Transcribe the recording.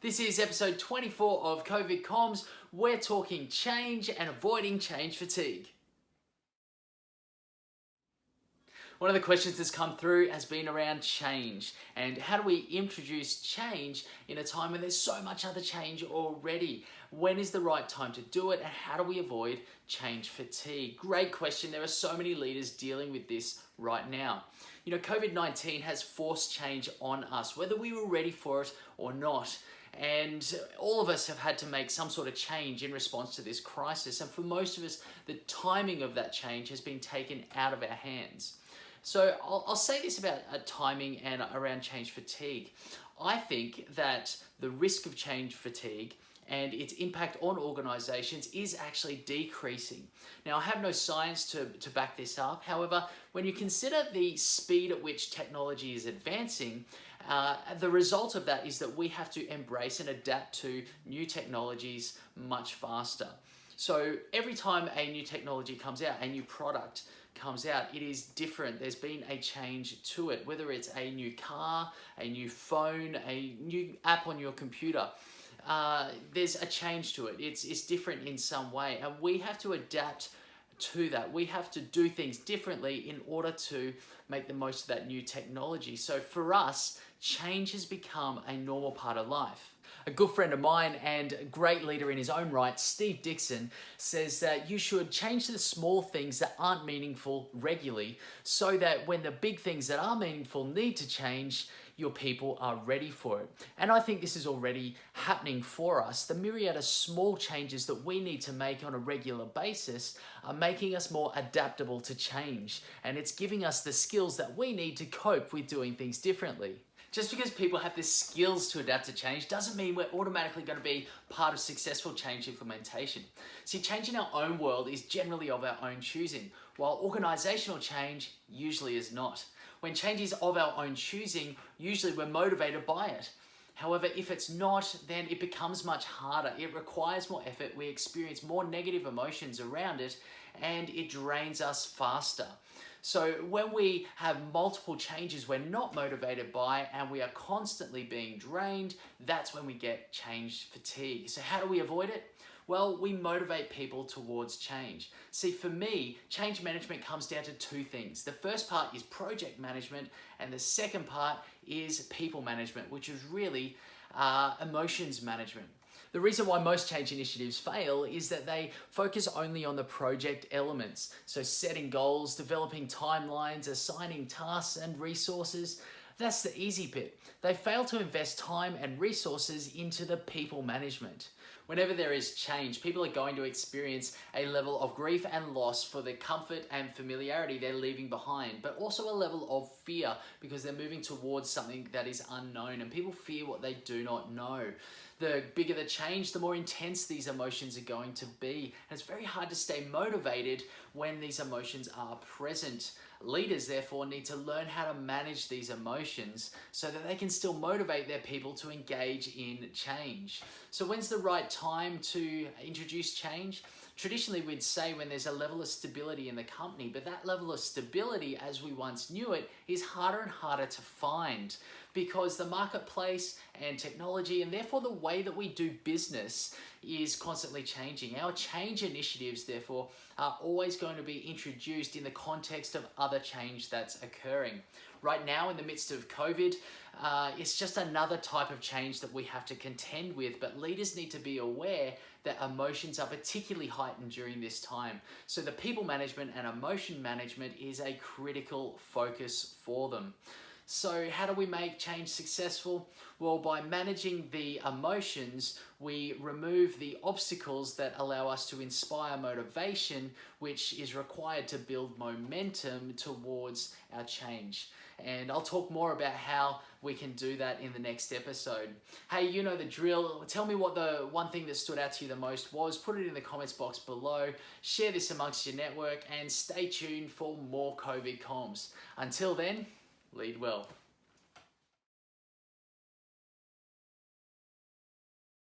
This is episode 24 of COVID Comms. We're talking change and avoiding change fatigue. One of the questions that's come through has been around change and how do we introduce change in a time when there's so much other change already? When is the right time to do it and how do we avoid change fatigue? Great question. There are so many leaders dealing with this right now. You know, COVID-19 has forced change on us, whether we were ready for it or not. And all of us have had to make some sort of change in response to this crisis. And for most of us, the timing of that change has been taken out of our hands. So I'll say this about timing and around change fatigue. I think that the risk of change fatigue and its impact on organizations is actually decreasing. Now, I have no science to back this up. However, when you consider the speed at which technology is advancing, the result of that is that we have to embrace and adapt to new technologies much faster. So every time a new technology comes out, a new product comes out, it is different. There's been a change to it, whether it's a new car, a new phone, a new app on your computer. There's a change to it. It's different in some way, and we have to adapt to that. We have to do things differently in order to make the most of that new technology. So for us, change has become a normal part of life. A good friend of mine and a great leader in his own right, Steve Dixon, says that you should change the small things that aren't meaningful regularly so that when the big things that are meaningful need to change, your people are ready for it. And I think this is already happening for us. The myriad of small changes that we need to make on a regular basis are making us more adaptable to change. And it's giving us the skills that we need to cope with doing things differently. Just because people have the skills to adapt to change doesn't mean we're automatically going to be part of successful change implementation. See, change in our own world is generally of our own choosing, while organizational change usually is not. When change is of our own choosing, usually we're motivated by it. However, if it's not, then it becomes much harder. It requires more effort, we experience more negative emotions around it, and it drains us faster. So when we have multiple changes we're not motivated by and we are constantly being drained, that's when we get change fatigue. So how do we avoid it? Well, we motivate people towards change. See, for me, change management comes down to two things. The first part is project management, and the second part is people management, which is really emotions management. The reason why most change initiatives fail is that they focus only on the project elements. So setting goals, developing timelines, assigning tasks and resources. That's the easy bit. They fail to invest time and resources into the people management. Whenever there is change, people are going to experience a level of grief and loss for the comfort and familiarity they're leaving behind, but also a level of fear because they're moving towards something that is unknown, and people fear what they do not know. The bigger the change, the more intense these emotions are going to be. And it's very hard to stay motivated when these emotions are present. Leaders, therefore, need to learn how to manage these emotions so that they can still motivate their people to engage in change. So when's the right time to introduce change? Traditionally, we'd say when there's a level of stability in the company, but that level of stability as we once knew it is harder and harder to find because the marketplace and technology and therefore the way that we do business is constantly changing. Our change initiatives, therefore, are always going to be introduced in the context of other change that's occurring. Right now, in the midst of COVID, it's just another type of change that we have to contend with, but leaders need to be aware that emotions are particularly heightened during this time. So the people management and emotion management is a critical focus for them. So how do we make change successful? Well, by managing the emotions, we remove the obstacles that allow us to inspire motivation, which is required to build momentum towards our change. And I'll talk more about how we can do that in the next episode. Hey, you know the drill. Tell me what the one thing that stood out to you the most was. Put it in the comments box below. Share this amongst your network and stay tuned for more COVID comms. Until then, lead well.